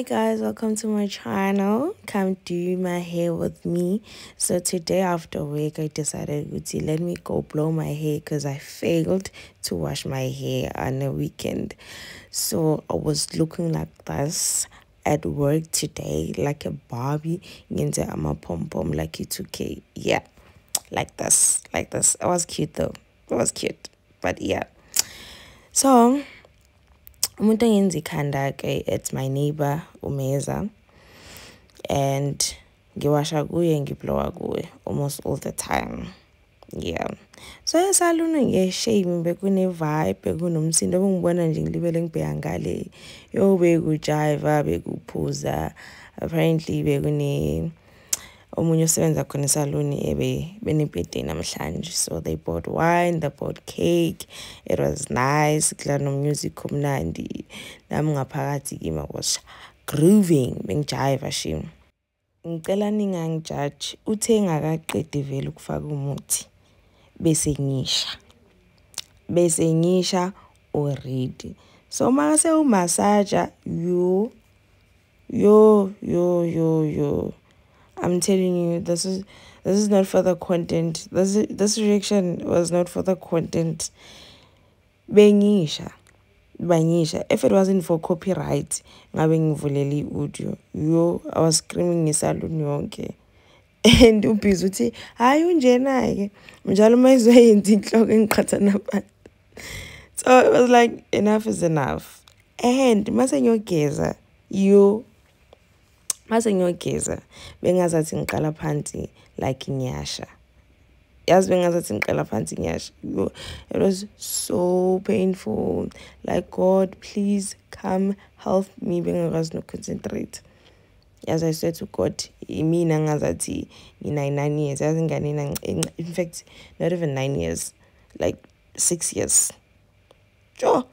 guys, welcome to my channel. Come do my hair with me. So today after work I decided to let me go blow my hair because I failed to wash my hair on the weekend. So I was looking like this at work today, like a Barbie. I'm a pom pom like you 2K. Yeah, like this. It was cute though. It was cute, but yeah. So umuntu engenza ikhanda ke, it's my neighbor Umeza, and ngiwasha kuye ngiblowa kuye almost all the time. Yeah, so esalon ngeshame bekune vibe, bekunomsindo, bengibona nje ngilibele ngibheka ngale, yo bekujiva bekuphuza. Apparently bekune omunye osebenza khona esalon benebirthday namhlanje, so they bought wine, they bought cake. It was nice, kula no music kumnandi, nami ngaphakathi kimi was grooving, bengijiva shim. Ngicela ningangijudge, uthe ngakaqedi vele ukufaka umuthi bese ngisha already. So mase umasaja yo I'm telling you, this is not for the content. This reaction was not for the content. Bengisha. If it wasn't for copyright, ngabe ngivuleli audio. Yo, I was screaming ngesalon yonke. And ubhizi uthi, hayi unjena ke. Njalo mayizwe yenza inhloko engiqhatha nabantu. So it was like, enough is enough. And mase ngiyogeza, bengazathi ngiqala phansi like nyasha. Yazi bengazathi ngiqala phansi nyasha. It was so painful. Like, God, please come help me. Bengakwazi no concentrate. As I said to God, mina ngazathi 9 years. In fact, not even 9 years, like 6 years. Sure.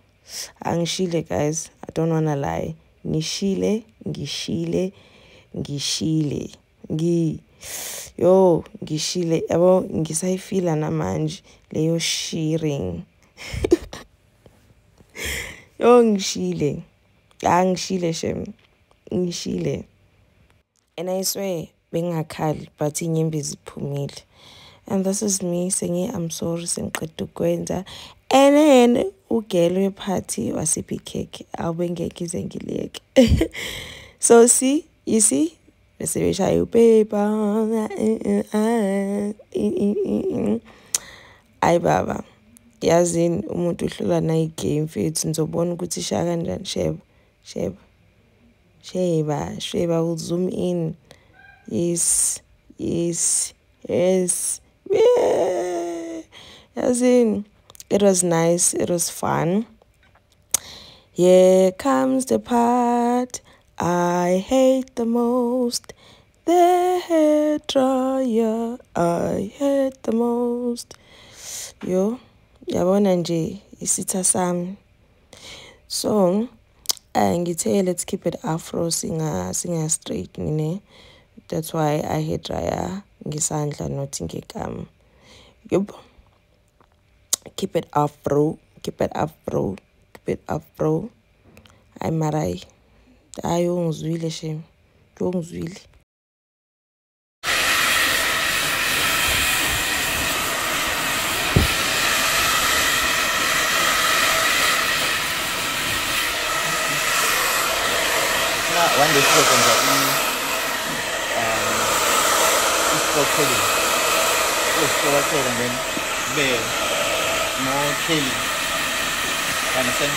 Angishile, guys. I don't wanna lie. Ngishile. Ngishile. Yabo ngisayifila namanje leyo shearing. Ngishile. Angishile shem. Ngishile. And I swear, bengakhali, but inyembe ziphumile. And this is me saying I'm sorry sengiqeda ukwenza. And then ugelo party wasiphi cake awubengeke izengileke. So see, you see, bese beshaya paper. Ay baba, yazini umuntu uhlula na igame mfethu, nizobona ukuthi ishaya kanjani. Sheba will zoom in. Yes. Yeah. Yazini, it was nice, it was fun. Here comes the part I hate the most, the hairdryer. I hate the most. Yo, yabona nje isitha sami. So ngithe let's keep it afro, singa straight ngine. That's why I hairdryer ngisandla not ngekam. Yup. Keep it afro. Ay marai. Ay ungizwile shem. Ungizwile. One day stroke on the stroke killing. Stroke killing and then bear more killing. Understand?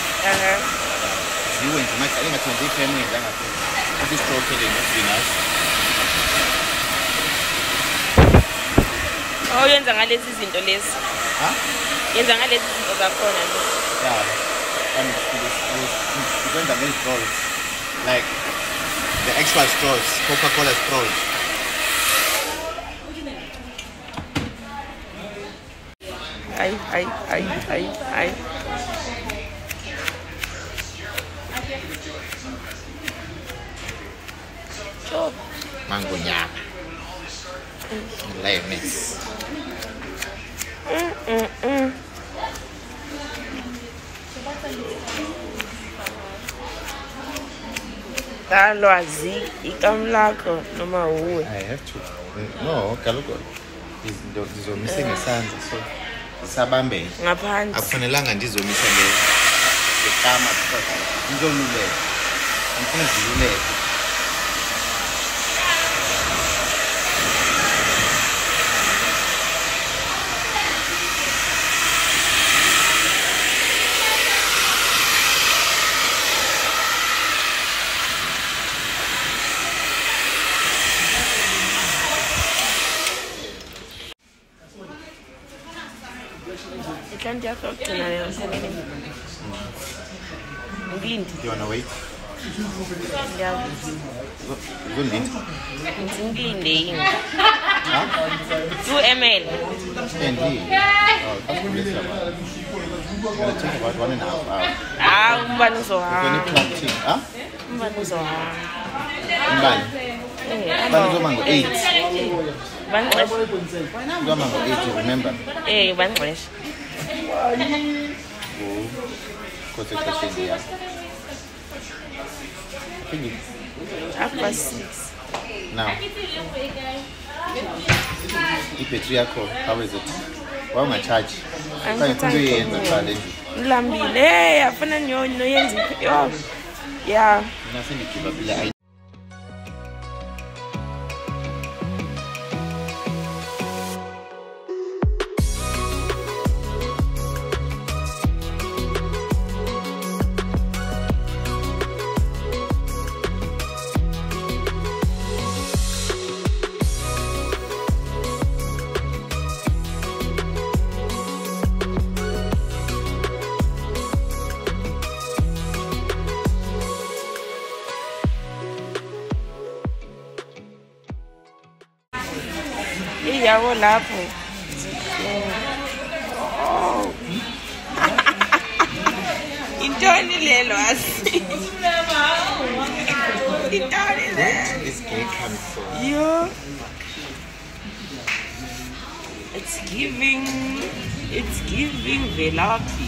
You went to my I think it's a family and this stroke killing has been us. Oh, yenza ngalezi zinto lezi. Huh? Yenza ngalezi zinto zakhona nje. Yeah. And it's going to make straws. Like the actual straws, Coca-Cola straws. Ay. Chop. Mango nyama. Lemons. Alwazi ikamlakho noma uwe. I have to. No, kaloku ndizomise ngesandla so isabambe. Ngaphansi. Akufanelanga ndizomise ngekama because ndizoluleka. Ngifuna ndiluleke. Ikanti yakho ugcina leyo nhleleni. Ngilindi. You wanna wait? Yeah. Good lead. Ngilinde yini? Huh? 2 ml. And he. Oh, that's good. It's gonna take about 1.5 hours. Umbani When you uzohamba. planting, huh? Umbani uzohamba. Umbani. Umbani uzomango 8. Banxesha. Uzomango 8, you remember? Banxesha. Because it's question here. I think After 6. now. Battery yakho, how is it? Why am I charge? Can't you do the challenge? Ulambile, afuna noyenza yo. Yeah. Nothing to keep up with. Iyawo lapho. Oh. Intoni lelo asi. Intoni lelo. This cake comes from. Yo. It's giving velaki.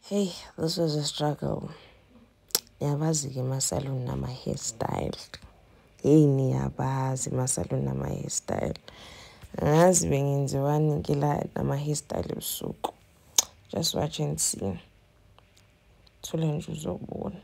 Hey, this was a struggle. Yabazi ke masalon nama hairstyle. Hey niyabazi masalon nama hairstyle. Angazi bengenziwani ngila nama hairstyle usuku. Just watch and see. Thule nje uzobona.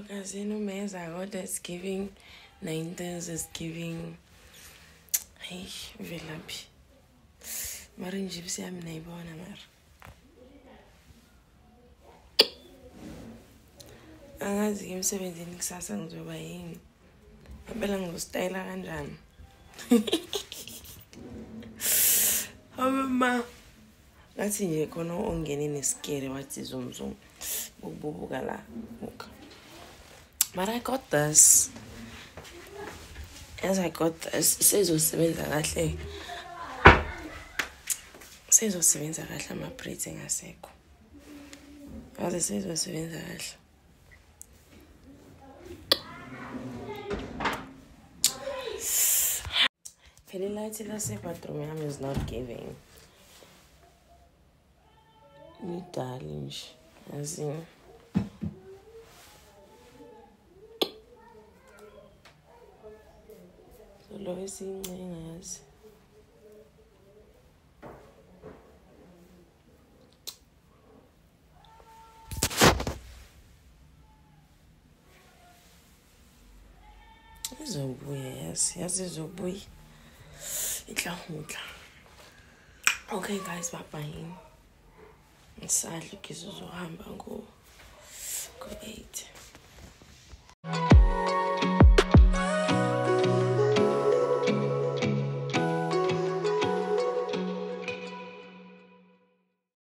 Because you know, it's giving 9th is giving. Hey, Velapi. Marin Gypsy, I'm neighbor. I'm 17 Sassans over him. I belong to Style and Jan. Oh, Mama. That's in your corner on getting scary. What is zoom? But I got this. As I got this, sezosebenza kahle. Sezosebenza kahle ama-braids engasekho. Yazi sezosebenza kahle. Phela light lase-bathroom yami is not giving. Ngidala nje. Yazi. Lo esincengazi. Izobuya yazi izobuya. Ihlahudla. Okay guys, bye-bye. Ngisadla ugizo uzohamba ngo 8.